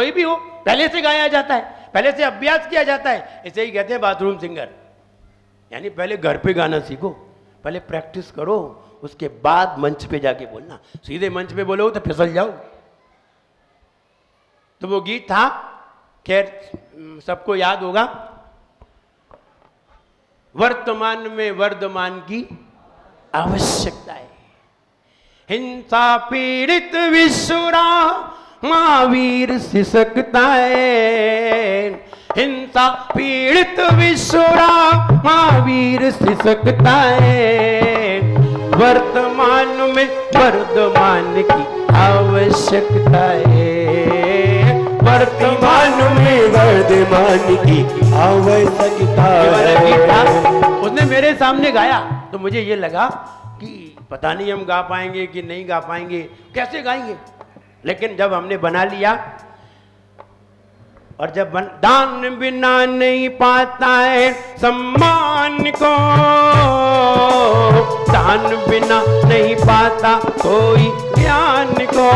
कोई भी हो, पहले से गाया जाता है, पहले से अभ्यास किया जाता है। इसे ही कहते हैं बाथरूम सिंगर। यानी पहले घर पे गाना सीखो, पहले प्रैक्टिस करो, उसके बाद मंच पे जाके बोलना। सीधे मंच पे बोलो तो फिसल जाओ। तो वो गीत था, खैर सबको याद होगा, वर्तमान में वर्धमान की आवश्यकता है। हिंसा पीड़ित विश्वरा महावीर सिसकता है। हिंसा पीड़ित विश्वरा महावीर सिसकता है। वर्तमान में वर्धमान की आवश्यकता है। वर्तमान में वर्धमान की आवश्यकता है। उसने मेरे सामने गाया तो मुझे ये लगा कि पता नहीं हम गा पाएंगे कि नहीं गा पाएंगे, कैसे गाएंगे। लेकिन जब हमने बना लिया, और जब दान बिना नहीं पाता है सम्मान को, दान बिना नहीं पाता कोई ज्ञान को,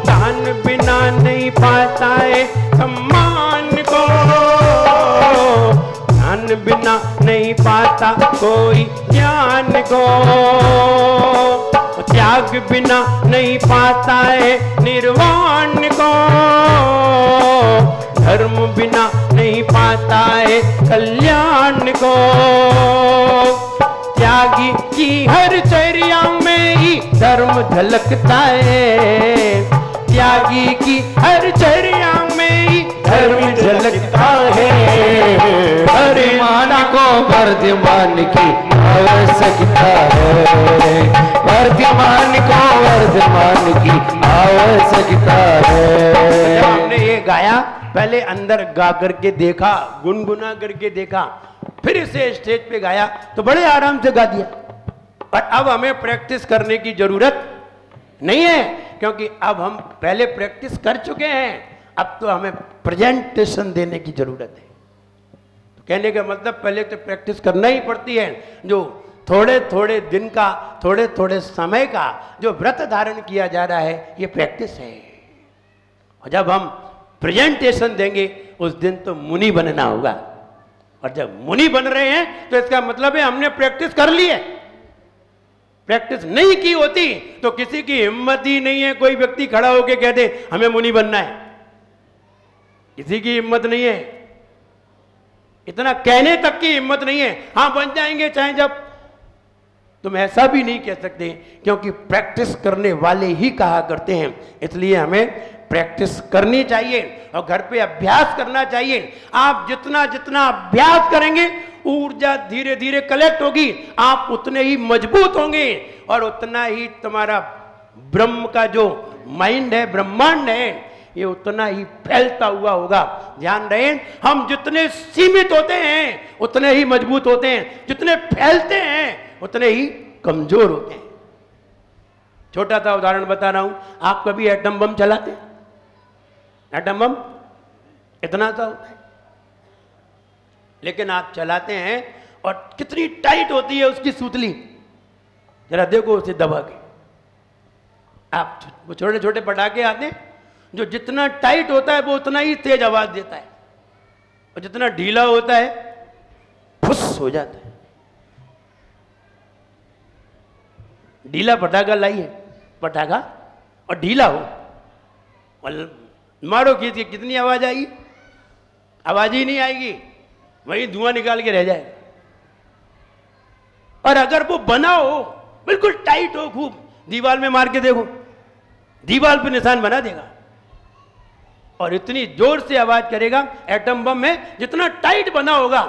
दान बिना नहीं पाता है सम्मान को, दान बिना नहीं पाता कोई ज्ञान को, त्याग बिना नहीं पाता है निर्वाण को, धर्म बिना नहीं पाता है कल्याण को। त्यागी की हर चर्या में ही धर्म झलकता है। त्यागी की हर चर्या में ही धर्म झलकता है। वर्धमान को वर्धमान की आवश्यकता है। वर्धमान को वर्धमान की आवश्यकता है। जब हमने ये गाया, पहले अंदर गा करके देखा, गुनगुना करके देखा, फिर इसे स्टेज पे गाया तो बड़े आराम से गा दिया। और अब हमें प्रैक्टिस करने की जरूरत नहीं है, क्योंकि अब हम पहले प्रैक्टिस कर चुके हैं। अब तो हमें प्रेजेंटेशन देने की जरूरत है। तो कहने का मतलब पहले तो प्रैक्टिस करना ही पड़ती है। जो थोड़े थोड़े दिन का, थोड़े थोड़े समय का जो व्रत धारण किया जा रहा है, ये प्रैक्टिस है। और जब हम प्रेजेंटेशन देंगे उस दिन तो मुनि बनना होगा। और जब मुनि बन रहे हैं तो इसका मतलब है हमने प्रैक्टिस कर ली है। प्रैक्टिस नहीं की होती तो किसी की हिम्मत ही नहीं है कोई व्यक्ति खड़ा होकर कह दे हमें मुनि बनना है। किसी की हिम्मत नहीं है, इतना कहने तक की हिम्मत नहीं है। हाँ बन जाएंगे चाहे जब, तुम ऐसा भी नहीं कह सकते, क्योंकि प्रैक्टिस करने वाले ही कहा करते हैं। इसलिए हमें प्रैक्टिस करनी चाहिए और घर पे अभ्यास करना चाहिए। आप जितना जितना अभ्यास करेंगे ऊर्जा धीरे धीरे कलेक्ट होगी, आप उतने ही मजबूत होंगे और उतना ही तुम्हारा ब्रह्म का जो माइंड है, ब्रह्मांड है, ये उतना ही फैलता हुआ होगा। ध्यान रहे, हम जितने सीमित होते हैं उतने ही मजबूत होते हैं, जितने फैलते हैं उतने ही कमजोर होते हैं। छोटा सा उदाहरण बता रहा हूं, आप कभी एटम बम चलाते हैं? एटम बम इतना सा होता है, लेकिन आप चलाते हैं और कितनी टाइट होती है उसकी सूतली, जरा देखो उसे दबा के। आप वो छोटे छोटे पटाखे आते हैं, जो जितना टाइट होता है वो उतना ही तेज आवाज देता है, और जितना ढीला होता है फुस हो जाता है। ढीला पटाखा लाइए, पटाखा और ढीला हो और मारो खींच, कितनी आवाज आएगी? आवाज ही नहीं आएगी, वही धुआं निकाल के रह जाएगा। और अगर वो बना हो, बिल्कुल टाइट हो, खूब, दीवार में मार के देखो, दीवार पे निशान बना देगा और इतनी जोर से आवाज करेगा। एटम बम में जितना टाइट बना होगा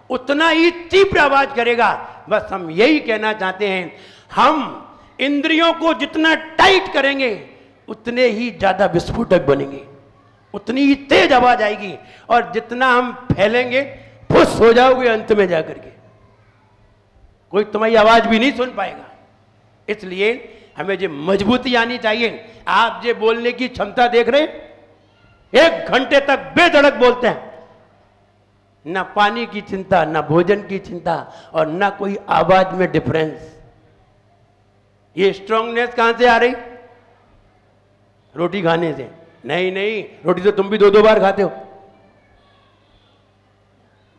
उतना ही तीव्र आवाज करेगा। बस हम यही कहना चाहते हैं, हम इंद्रियों को जितना टाइट करेंगे उतने ही ज्यादा विस्फोटक बनेंगे, उतनी ही तेज आवाज आएगी, और जितना हम फैलेंगे फुस हो जाओगे अंत में जाकर के, कोई तुम्हारी आवाज भी नहीं सुन पाएगा। इसलिए हमें जो मजबूती आनी चाहिए। आप जो बोलने की क्षमता देख रहे हैं, 1 घंटे तक बेधड़क बोलते हैं, ना पानी की चिंता, ना भोजन की चिंता, और ना कोई आवाज में डिफरेंस। ये स्ट्रांगनेस कहां से आ रही? रोटी खाने से। नहीं नहीं, रोटी तो तुम भी 2-2 बार खाते हो।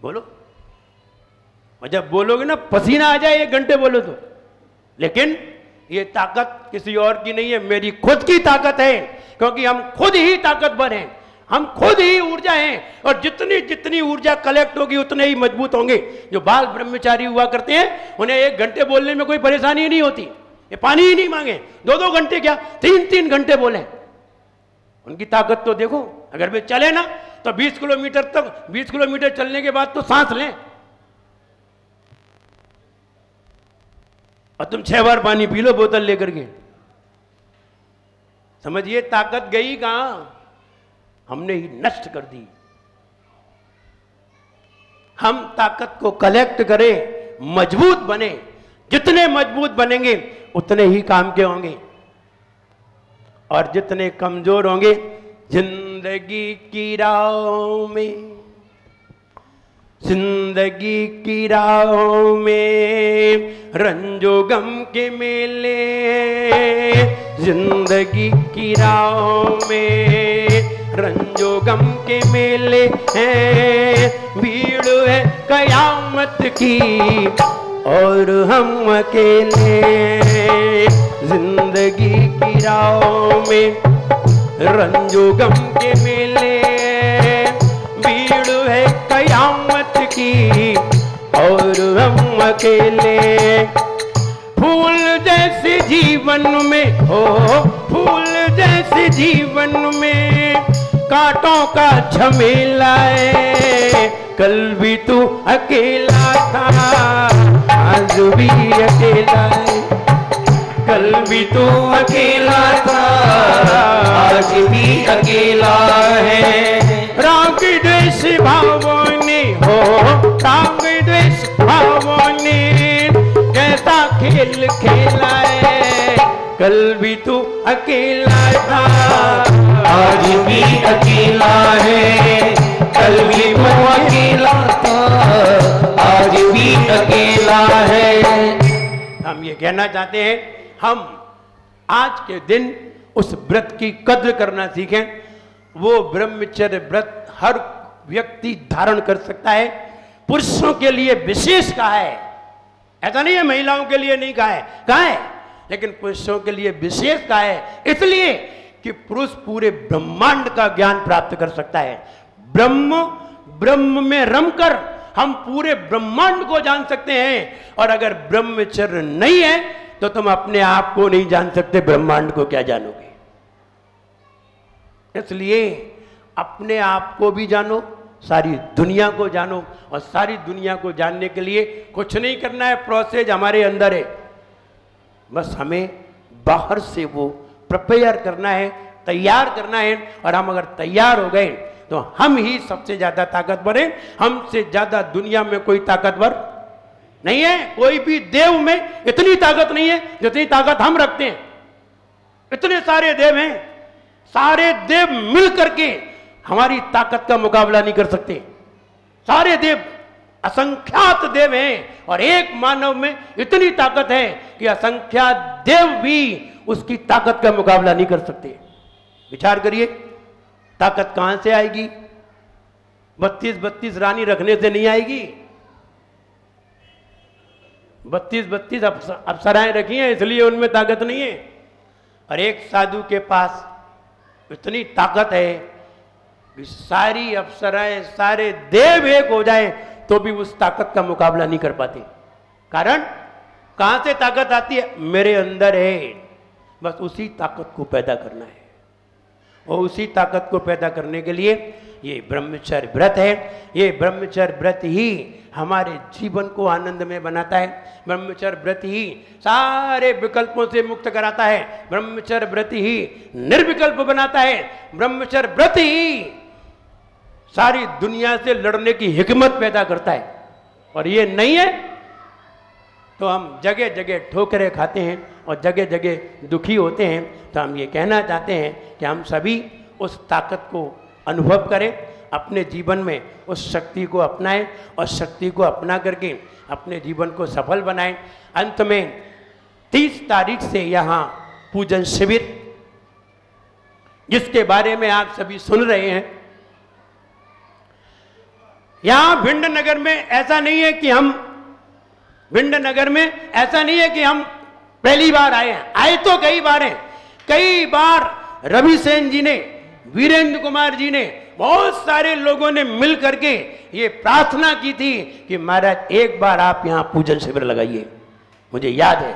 बोलो, और जब बोलोगे ना पसीना आ जाए 1 घंटे बोलो तो। लेकिन ये ताकत किसी और की नहीं है, मेरी खुद की ताकत है, क्योंकि हम खुद ही ताकतवर हैं, हम खुद ही ऊर्जा हैं। और जितनी जितनी ऊर्जा कलेक्ट होगी उतने ही मजबूत होंगे। जो बाल ब्रह्मचारी हुआ करते हैं उन्हें 1 घंटे बोलने में कोई परेशानी नहीं होती, ये पानी ही नहीं मांगे, 2-2 घंटे क्या 3-3 घंटे बोले। उनकी ताकत तो देखो, अगर वे चले ना तो 20 किलोमीटर तक, 20 किलोमीटर चलने के बाद तो सांस लें, और तुम 6 बार पानी पी लो बोतल लेकर के। समझिए ताकत गई कहां, हमने ही नष्ट कर दी। हम ताकत को कलेक्ट करें, मजबूत बने, जितने मजबूत बनेंगे उतने ही काम के होंगे, और जितने कमजोर होंगे जिंदगी की राह में, जिंदगी की राह में रंजो गम के मेले, जिंदगी की राह में रंजो गम के मेले हैं, भीड़ है कयामत की और हम अकेले, जिंदगी की राह में रंजो गम के मेले, भीड़ है कयामत की और हम अकेले। फूल जैसे जीवन में हो, फूल जैसे जीवन में कांटों का झमेला है, कल भी तू अकेला था आज भी अकेला है, कल भी तू अकेला था आज भी अकेला है। राग द्वेष भावों ने हो, राग द्वेष भावों ने कैसा खेल खेला है, कल भी तू अकेला था आज भी अकेला है, कल भी तू अकेला था आज भी अकेला है। हम ये कहना चाहते हैं, हम आज के दिन उस व्रत की कद्र करना सीखें। वो ब्रह्मचर्य व्रत हर व्यक्ति धारण कर सकता है, पुरुषों के लिए विशेष कहा है, ऐसा नहीं है महिलाओं के लिए नहीं कहा है, कहा है, लेकिन पुरुषों के लिए विशेष कहा है, इसलिए कि पुरुष पूरे ब्रह्मांड का ज्ञान प्राप्त कर सकता है। ब्रह्म में रमकर हम पूरे ब्रह्मांड को जान सकते हैं, और अगर ब्रह्मचर्य नहीं है तो तुम अपने आप को नहीं जान सकते, ब्रह्मांड को क्या जानोगे। इसलिए अपने आप को भी जानो, सारी दुनिया को जानो, और सारी दुनिया को जानने के लिए कुछ नहीं करना है, प्रोसेस हमारे अंदर है, बस हमें बाहर से वो प्रिपेयर करना है, तैयार करना है। और हम अगर तैयार हो गए तो हम ही सबसे ज्यादा ताकतवर हैं, हमसे ज्यादा दुनिया में कोई ताकतवर नहीं है। कोई भी देव में इतनी ताकत नहीं है जितनी ताकत हम रखते हैं। इतने सारे देव हैं, सारे देव मिल करके हमारी ताकत का मुकाबला नहीं कर सकते। सारे देव, असंख्यात देव हैं, और एक मानव में इतनी ताकत है कि असंख्यात देव भी उसकी ताकत का मुकाबला नहीं कर सकते। विचार करिए, ताकत कहां से आएगी? 32 रानी रखने से नहीं आएगी। 32 अप्सराएं रखी हैं, इसलिए उनमें ताकत नहीं है। और एक साधु के पास इतनी ताकत है कि सारी अप्सराएं, सारे देव एक हो जाएं तो भी उस ताकत का मुकाबला नहीं कर पाते। कारण कहां से ताकत आती है? मेरे अंदर है, बस उसी ताकत को पैदा करना है। और उसी ताकत को पैदा करने के लिए ये ब्रह्मचर्य व्रत है। ये ब्रह्मचर्य व्रत ही हमारे जीवन को आनंदमय बनाता है। ब्रह्मचर्य व्रत ही सारे विकल्पों से मुक्त कराता है। ब्रह्मचर्य व्रत ही निर्विकल्प बनाता है। ब्रह्मचर्य व्रत ही सारी दुनिया से लड़ने की हिकमत पैदा करता है। और ये नहीं है तो हम जगह जगह ठोकरें खाते हैं और जगह जगह दुखी होते हैं। तो हम ये कहना चाहते हैं कि हम सभी उस ताकत को अनुभव करें, अपने जीवन में उस शक्ति को अपनाएं और शक्ति को अपना करके अपने जीवन को सफल बनाएं। अंत में 30 तारीख से यहाँ पूजन शिविर, जिसके बारे में आप सभी सुन रहे हैं। यहां भिंड नगर में ऐसा नहीं है कि हम पहली बार आए हैं, आए तो कई बार हैं। कई बार रवि सेन जी ने, वीरेंद्र कुमार जी ने, बहुत सारे लोगों ने मिल करके ये प्रार्थना की थी कि महाराज एक बार आप यहां पूजन शिविर लगाइए। मुझे याद है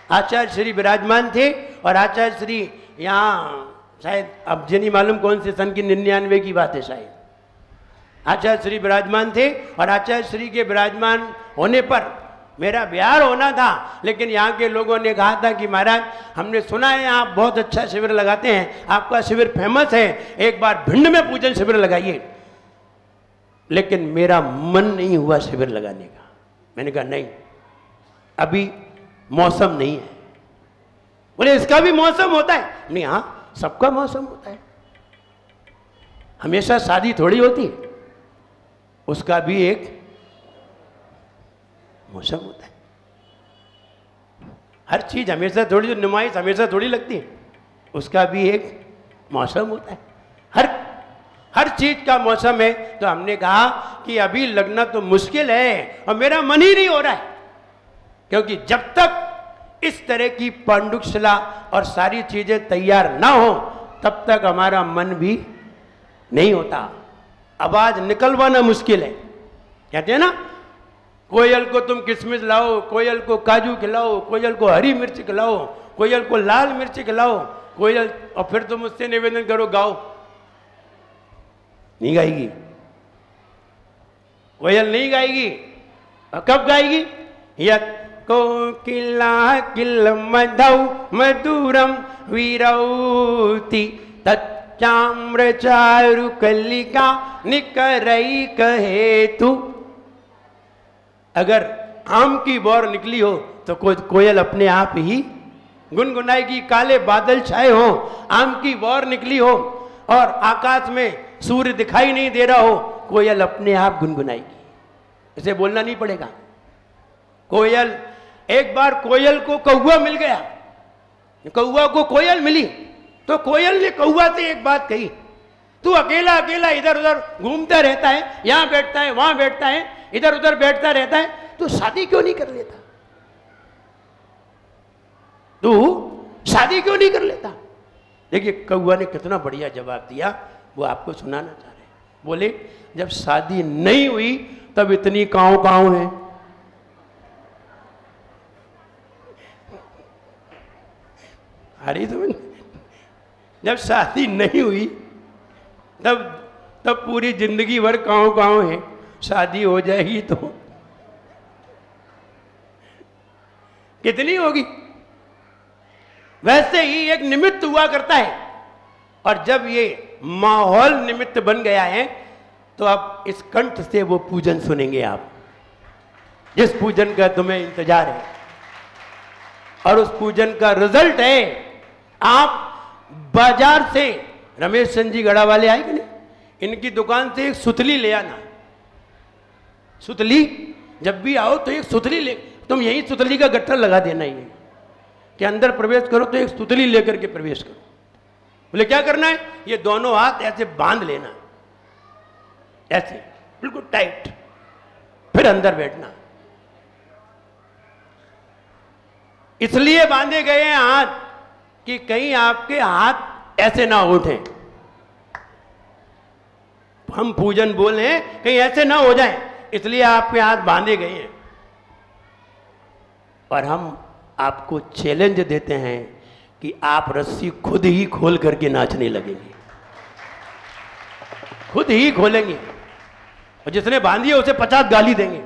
आचार्य श्री विराजमान थे और आचार्य श्री यहां शायद अब मुझे नहीं मालूम कौन से सन की 99 की बात है, शायद आचार्य श्री विराजमान थे और आचार्य श्री के विराजमान होने पर मेरा बिहार होना था, लेकिन यहाँ के लोगों ने कहा था कि महाराज हमने सुना है आप बहुत अच्छा शिविर लगाते हैं, आपका शिविर फेमस है, एक बार भिंड में पूजन शिविर लगाइए। लेकिन मेरा मन नहीं हुआ शिविर लगाने का। मैंने कहा नहीं, अभी मौसम नहीं है। बोले इसका भी मौसम होता है? नहीं, हाँ सबका मौसम होता है, हमेशा शादी थोड़ी होती है, उसका भी एक मौसम होता है। हर चीज हमेशा थोड़ी, जो नुमाइश हमेशा थोड़ी लगती है, उसका भी एक मौसम होता है। हर चीज का मौसम है। तो हमने कहा कि अभी लगना तो मुश्किल है और मेरा मन ही नहीं हो रहा है, क्योंकि जब तक इस तरह की पांडुशिला और सारी चीजें तैयार ना हो तब तक हमारा मन भी नहीं होता। आवाज निकलवाना मुश्किल है। कहते हैं ना, कोयल को तुम किशमिश लाओ, कोयल को काजू खिलाओ, कोयल को हरी मिर्च खिलाओ, कोयल को लाल मिर्च खिलाओ, कोयल, और फिर तुम उससे निवेदन करो गाओ, नहीं गाएगी। कोयल नहीं गाएगी। और कब गाएगी? यत् कोकिला किल मधौ मधुरम वीरौति तच्चाम्र चारु कलिका निकरई कहेतु। अगर आम की बौर निकली हो तो कोयल अपने आप ही गुनगुनाएगी। काले बादल छाए हो, आम की बौर निकली हो और आकाश में सूर्य दिखाई नहीं दे रहा हो, कोयल अपने आप गुनगुनाएगी। इसे बोलना नहीं पड़ेगा। कोयल, एक बार कोयल को कौवा मिल गया, कौवा को कोयल मिली तो कोयल ने कौवा से एक बात कही, तू अकेला अकेला इधर उधर घूमता रहता है, यहां बैठता है वहां बैठता है, इधर उधर बैठता रहता है, तू शादी क्यों नहीं कर लेता? तू शादी क्यों नहीं कर लेता? देखिए कौवा ने कितना बढ़िया जवाब दिया, वो आपको सुनाना चाह रहे हैं। बोले जब शादी नहीं हुई तब इतनी काऊ काऊ है। अरे समझ, जब शादी नहीं हुई तब पूरी जिंदगी भर काऊ काऊ है, शादी हो जाएगी तो कितनी होगी। वैसे ही एक निमित्त हुआ करता है, और जब ये माहौल निमित्त बन गया है तो अब इस कंठ से वो पूजन सुनेंगे आप, जिस पूजन का तुम्हें इंतजार है। और उस पूजन का रिजल्ट है, आप बाजार से, रमेश चंद जी गढ़ा वाले आए कि नहीं, इनकी दुकान से एक सुतली ले आना। सुतली, जब भी आओ तो एक सुतली ले, तुम यही सुतली का गट्ठर लगा देना ही कि अंदर प्रवेश करो तो एक सुतली लेकर के प्रवेश करो। बोले क्या करना है? ये दोनों हाथ ऐसे बांध लेना, ऐसे बिल्कुल टाइट, फिर अंदर बैठना। इसलिए बांधे गए हैं हाथ कि कहीं आपके हाथ ऐसे ना उठे, हम पूजन बोल रहे हैं कहीं ऐसे ना हो जाए, इसलिए आपके हाथ बांधे गए हैं। और हम आपको चैलेंज देते हैं कि आप रस्सी खुद ही खोल करके नाचने लगेंगे, खुद ही खोलेंगे, और जिसने बांधी है उसे 50 गाली देंगे।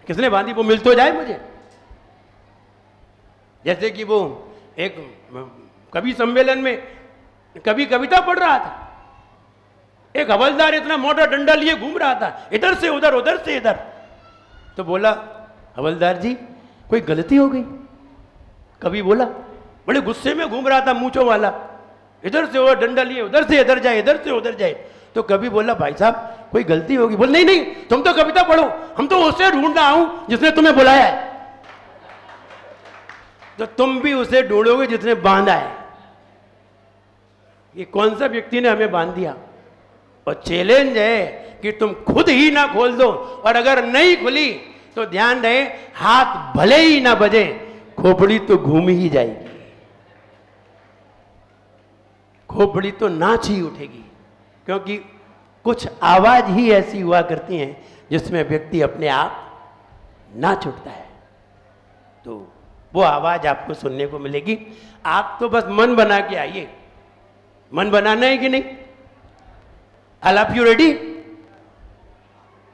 किसने बांधी वो मिल तो जाए मुझे। जैसे कि वो एक कवि सम्मेलन में कवि कविता पढ़ रहा था, एक हवलदार इतना मोटा डंडा लिए घूम रहा था, इधर से उधर उधर से इधर। तो बोला हवलदार जी कोई गलती हो गई? कवि बोला, बड़े गुस्से में घूम रहा था मूंछों वाला, इधर से उधर डंडा लिए, उधर से इधर जाए, इधर से उधर जाए। तो कवि बोला भाई साहब कोई गलती होगी? बोल नहीं नहीं, तुम तो कविता पढ़ो, हम तो उसे ढूंढ रहा हूं जिसने तुम्हें बुलाया है। तो तुम भी उसे ढूंढोगे जिसने बांधा है। ये कौन सा व्यक्ति ने हमें बांध दिया। और चैलेंज है कि तुम खुद ही ना खोल दो, और अगर नहीं खुली तो ध्यान रहे हाथ भले ही ना बजे, खोपड़ी तो घूम ही जाएगी, खोपड़ी तो नाच ही उठेगी, क्योंकि कुछ आवाज ही ऐसी हुआ करती हैं जिसमें व्यक्ति अपने आप नाच उठता है। तो वो आवाज आपको सुनने को मिलेगी। आप तो बस मन बना के आइए। मन बनाना है कि नहीं? I love you ready?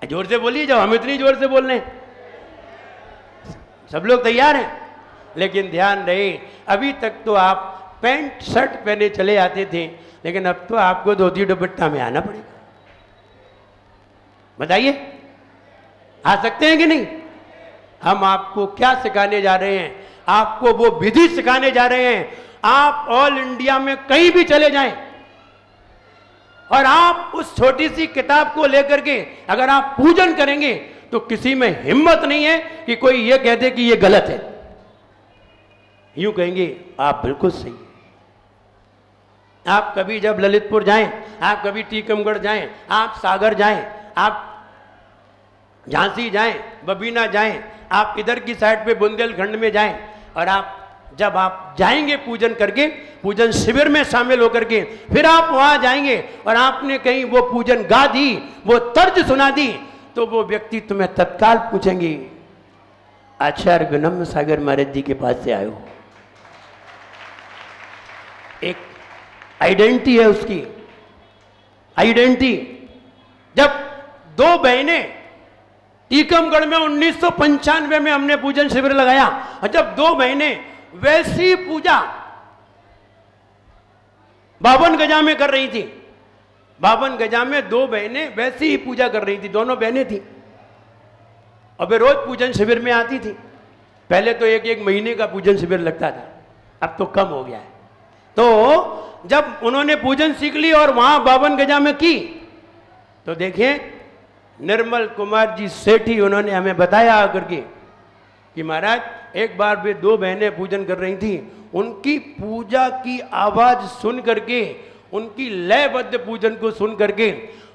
जोर से बोलिए, जब हम इतनी जोर से बोल रहे हैं। सब लोग तैयार हैं? लेकिन ध्यान रहे, अभी तक तो आप पैंट शर्ट पहने चले आते थे, लेकिन अब तो आपको धोती दुपट्टा में आना पड़ेगा। बताइए, आ सकते हैं कि नहीं? हम आपको क्या सिखाने जा रहे हैं? आपको वो विधि सिखाने जा रहे हैं। आप ऑल इंडिया में कहीं भी चले जाएं और आप उस छोटी सी किताब को लेकर के अगर आप पूजन करेंगे तो किसी में हिम्मत नहीं है कि कोई ये कह दे कि ये गलत है। यूं कहेंगे आप बिल्कुल सही है। आप कभी जब ललितपुर जाएं, आप कभी टीकमगढ़ जाएं, आप सागर जाएं, आप झांसी जाएं, बबीना जाएं, आप इधर की साइड पे बुंदेलखंड में जाएं, और आप जब आप जाएंगे पूजन करके, पूजन शिविर में शामिल होकर के, फिर आप वहां जाएंगे और आपने कहीं वो पूजन गा दी, वो तर्ज सुना दी, तो वो व्यक्ति तुम्हें तत्काल पूछेंगे, आचार्य विनम्र सागर महाराज जी के पास से आयो। एक आइडेंटिटी है उसकी, आइडेंटिटी। जब दो बहनें टीकमगढ़ में 1995 में हमने पूजन शिविर लगाया, और जब दो बहनें वैसी पूजा 52 गजा में कर रही थी, 52 गजा में दो बहनें वैसी ही पूजा कर रही थी, दोनों बहनें थी, और वे रोज पूजन शिविर में आती थी। पहले तो एक एक महीने का पूजन शिविर लगता था, अब तो कम हो गया है। तो जब उन्होंने पूजन सीख ली और वहां 52 गजा में की, तो देखें निर्मल कुमार जी सेठी, उन्होंने हमें बताया आकर के कि महाराज एक बार वे दो बहनें पूजन कर रही थी, उनकी पूजा की आवाज सुन करके, उनकी लयबद्ध पूजन को सुन करके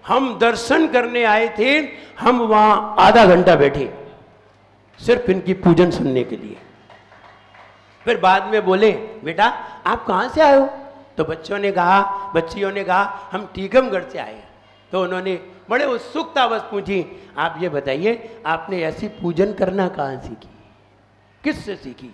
हम दर्शन करने आए थे। हम वहां आधा घंटा बैठे सिर्फ इनकी पूजन सुनने के लिए। फिर बाद में बोले, बेटा आप कहां से आए हो? तो बच्चियों ने कहा हम टीकमगढ़ से आए। तो उन्होंने बड़े उत्सुकतावश पूछी, आप ये बताइए आपने ऐसी पूजन करना कहां सीखी, किससे सीखी?